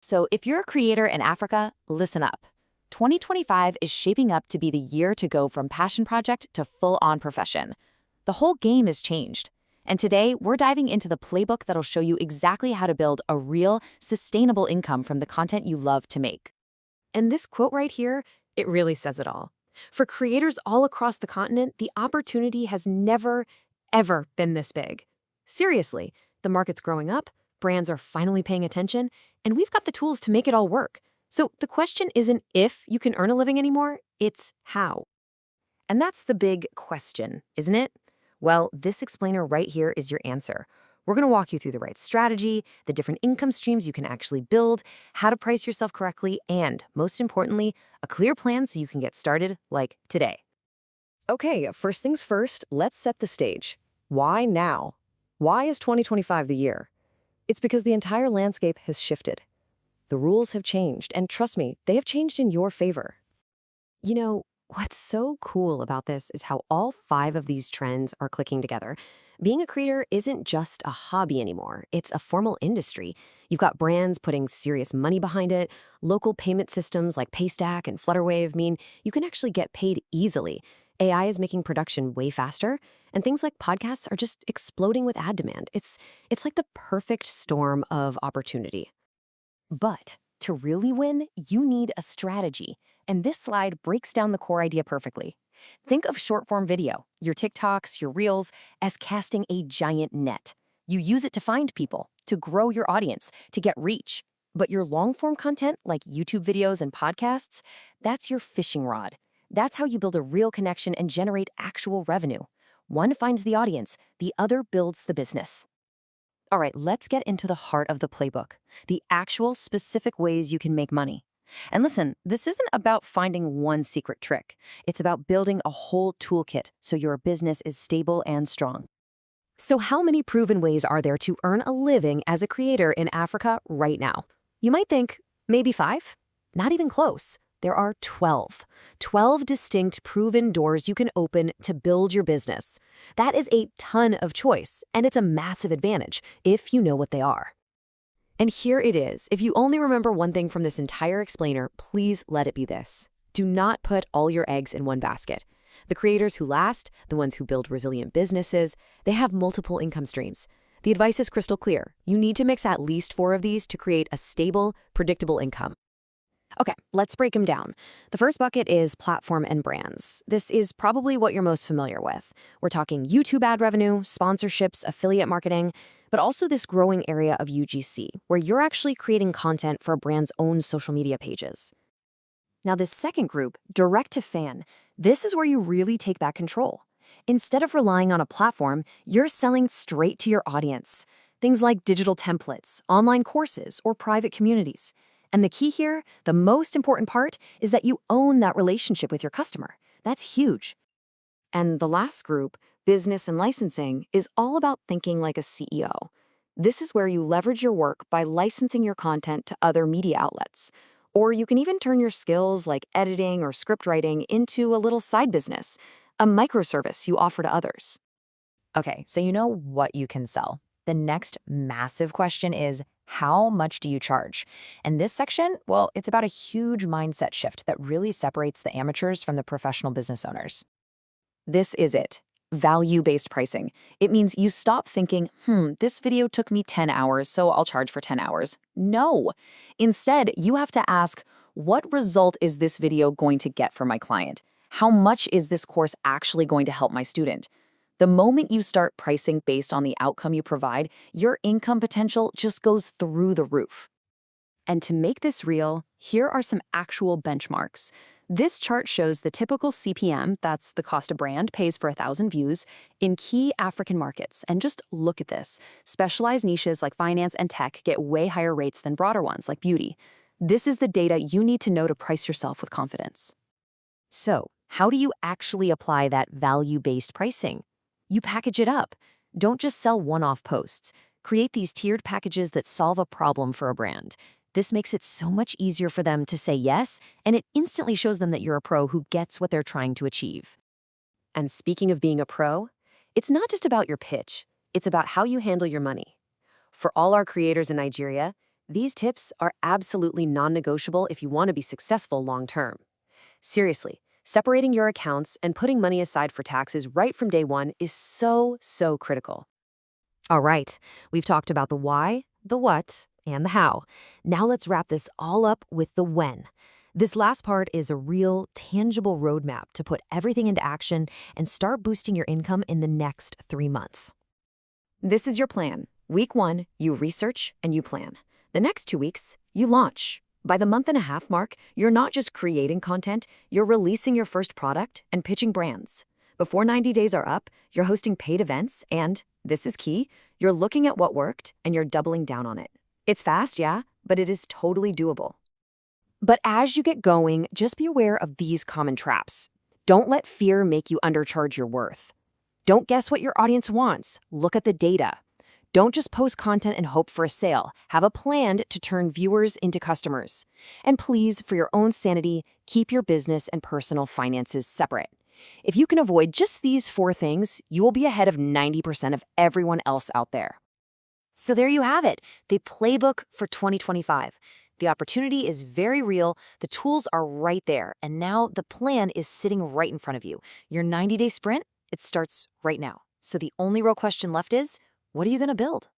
So if you're a creator in Africa, listen up. 2025 is shaping up to be the year to go from passion project to full-on profession. The whole game has changed. And today, we're diving into the playbook that'll show you exactly how to build a real, sustainable income from the content you love to make. And this quote right here, it really says it all. For creators all across the continent, the opportunity has never, ever been this big. Seriously, the market's growing up, brands are finally paying attention, and we've got the tools to make it all work. So the question isn't if you can earn a living anymore, it's how. And that's the big question, isn't it? Well, this explainer right here is your answer. We're going to walk you through the right strategy, the different income streams you can actually build, how to price yourself correctly, and, most importantly, a clear plan so you can get started like today. Okay, first things first, let's set the stage. Why now? Why is 2025 the year? It's because the entire landscape has shifted. The rules have changed, and trust me, they have changed in your favor. You know, what's so cool about this is how all 5 of these trends are clicking together. Being a creator isn't just a hobby anymore. It's a formal industry. You've got brands putting serious money behind it. Local payment systems like Paystack and Flutterwave mean you can actually get paid easily. AI is making production way faster, and things like podcasts are just exploding with ad demand. It's like the perfect storm of opportunity. But to really win, you need a strategy. And this slide breaks down the core idea perfectly. Think of short-form video, your TikToks, your Reels, as casting a giant net. You use it to find people, to grow your audience, to get reach. But your long-form content, like YouTube videos and podcasts, that's your fishing rod. That's how you build a real connection and generate actual revenue. One finds the audience, the other builds the business. All right, let's get into the heart of the playbook, the actual specific ways you can make money. And listen, this isn't about finding one secret trick. It's about building a whole toolkit so your business is stable and strong. So how many proven ways are there to earn a living as a creator in Africa right now? You might think, maybe 5? Not even close. There are 12. 12 distinct proven doors you can open to build your business. That is a ton of choice, and it's a massive advantage if you know what they are. And here it is. If you only remember one thing from this entire explainer, please let it be this. Do not put all your eggs in one basket. The creators who last, the ones who build resilient businesses, they have multiple income streams. The advice is crystal clear. You need to mix at least 4 of these to create a stable, predictable income. Okay, let's break them down. The first bucket is platform and brands. This is probably what you're most familiar with. We're talking YouTube ad revenue, sponsorships, affiliate marketing, but also this growing area of UGC, where you're actually creating content for a brand's own social media pages. Now, this second group, direct to fan, this is where you really take back control. Instead of relying on a platform, you're selling straight to your audience. Things like digital templates, online courses, or private communities. And the key here, the most important part, is that you own that relationship with your customer. That's huge. And the last group, business and licensing, is all about thinking like a CEO. This is where you leverage your work by licensing your content to other media outlets. Or you can even turn your skills like editing or script writing into a little side business, a microservice you offer to others. Okay, so you know what you can sell. The next massive question is, how much do you charge? And this section, well, it's about a huge mindset shift that really separates the amateurs from the professional business owners. This is it. Value-based pricing. It means you stop thinking, this video took me 10 hours, so I'll charge for 10 hours. No. Instead, you have to ask, what result is this video going to get for my client? How much is this course actually going to help my student? The moment you start pricing based on the outcome you provide, your income potential just goes through the roof. And to make this real, here are some actual benchmarks. This chart shows the typical CPM, that's the cost a brand pays for 1,000 views, in key African markets. And just look at this. Specialized niches like finance and tech get way higher rates than broader ones like beauty. This is the data you need to know to price yourself with confidence. So, how do you actually apply that value-based pricing? You package it up. Don't just sell one-off posts. Create these tiered packages that solve a problem for a brand. This makes it so much easier for them to say yes, and it instantly shows them that you're a pro who gets what they're trying to achieve. And speaking of being a pro, it's not just about your pitch. It's about how you handle your money. For all our creators in Nigeria, These tips are absolutely non-negotiable if you want to be successful long-term. Seriously, separating your accounts and putting money aside for taxes right from day one is so critical. All right, we've talked about the why, the what, and the how. Now let's wrap this all up with the when. This last part is a real, tangible roadmap to put everything into action and start boosting your income in the next 3 months. This is your plan. Week 1, you research and you plan. The next 2 weeks, you launch. By the month-and-a-half mark, you're not just creating content, you're releasing your first product and pitching brands. Before 90 days are up, you're hosting paid events and, this is key, you're looking at what worked and you're doubling down on it. It's fast, yeah, but it is totally doable. But as you get going, just be aware of these common traps. Don't let fear make you undercharge your worth. Don't guess what your audience wants. Look at the data. Don't just post content and hope for a sale. Have a plan to turn viewers into customers. And please, for your own sanity, keep your business and personal finances separate. If you can avoid just these 4 things, you will be ahead of 90% of everyone else out there. So there you have it, the playbook for 2025. The opportunity is very real, the tools are right there, and now the plan is sitting right in front of you. Your 90-day sprint, it starts right now. So the only real question left is, what are you going to build?